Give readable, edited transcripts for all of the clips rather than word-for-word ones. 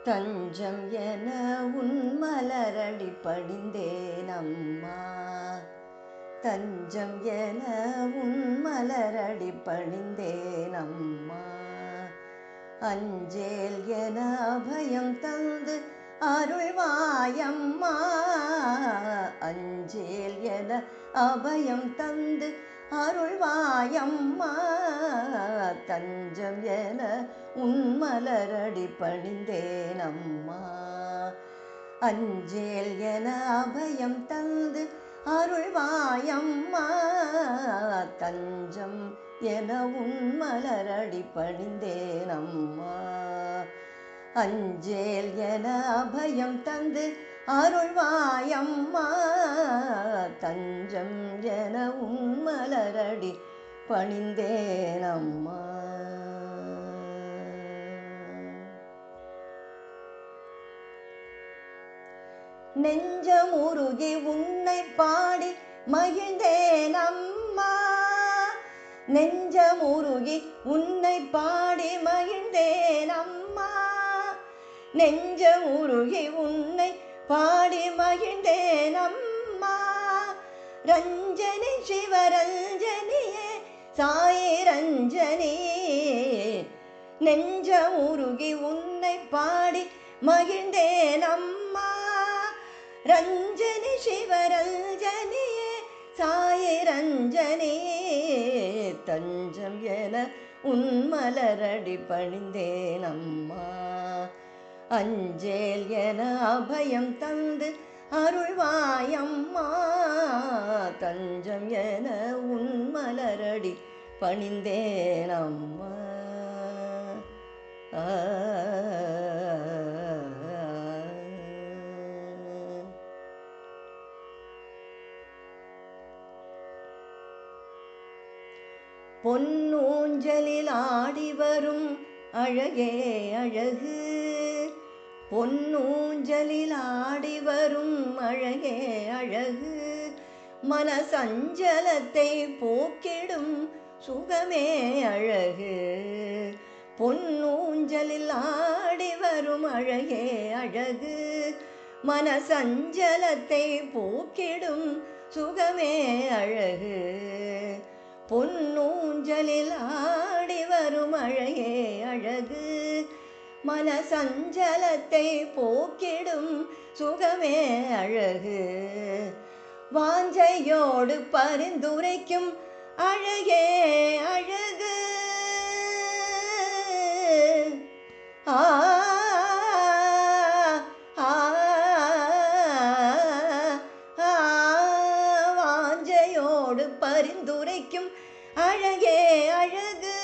தஞ்சம் என உன் மலரடி பணிந்தேன் அம்மா. தஞ்சம் என உன் மலரடி பணிந்தேன் அம்மா. அஞ்சேல் என அபயம் தந்து அருள்வாயம்மா. அஞ்சேல் என அபயம் தந்து அருள்வாயம்மா. தஞ்சம் என உன் மலரடி பணிந்தேன் அம்மா. அஞ்சேல் என அபயம் தந்து அருள்வாயம்மா. தஞ்சம் என உன் மலரடி பணிந்தேன் அம்மா. அஞ்சேல் என அபயம் தந்து அருள்வாயம்மா. தஞ்சம் என உன் மலரடி பணிந்தேன் அம்மா. நெஞ்சமுருகி உன்னை பாடி மகிழ்ந்தேன் அம்மா. நெஞ்சமுருகி உன்னை பாடி மகிழ்ந்தேன் அம்மா. நெஞ்சமுருகி உன்னை பாடி மகிழ்ந்தேன் அம்மா. ரஞ்சனி சிவரஞ்சனியே சாயி ரஞ்சனி. நெஞ்சமுருகி உன்னை பாடி மகிழ்ந்தேன் அம்மா. ரஞ்சனி சிவரஞ்சனியே சாயி ரஞ்சனி. தஞ்சம் என உன் மலரடி பணிந்தேன் அம்மா. அஞ்சேல் என அபயம் தந்து அருள்வாயம்மா. தஞ்சம் என உன் மலரடி பணிந்தேன் அம்மா. பொன்னூஞ்சலில் ஆடி வரும் அழகே அழகு. பொன்னூஞ்சலில் ஆடி வரும் அழகே அழகு. மனசஞ்சலத்தை போக்கிடும் சுகமே அழகு. பொன்னூஞ்சலில் ஆடி வரும் அழகே அழகு. மனசஞ்சலத்தை போக்கிடும் சுகமே அழகு. பொன்னூஞ்சலில் ஆடி வரும் அழகே அழகு. மனசஞ்சலத்தை போக்கிடும் சுகமே அழகு. வாஞ்சையோடு பரிந்துரைக்கும் அழகே அழகு. வாஞ்சையோடு பரிந்துரைக்கும் அழகே அழகு.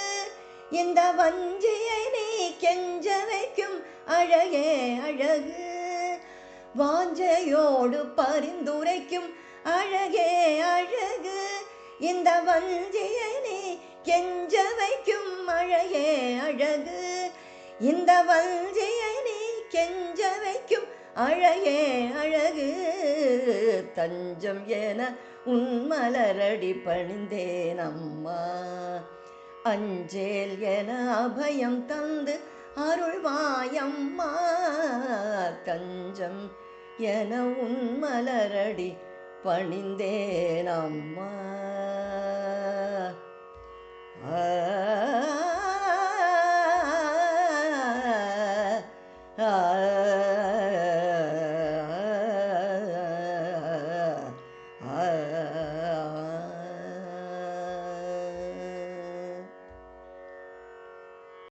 இந்த வஞ்சியை நீ கெஞ்ச வைக்கும் அழகே அழகு. வாஞ்சையோடு பரிந்துரைக்கும் அழகே அழகு. இந்த வஞ்சியை நீ கெஞ்ச வைக்கும் அழகே அழகு. இந்த வஞ்சியை நீ கெஞ்ச வைக்கும் அழகே அழகு. தஞ்சம் என உன் மலரடி பணிந்தேன் அம்மா. அஞ்சேல் என அபயம் தந்து அருள்வாயம்மா. தஞ்சம் என உன் மலரடி பணிந்தேன் அம்மா.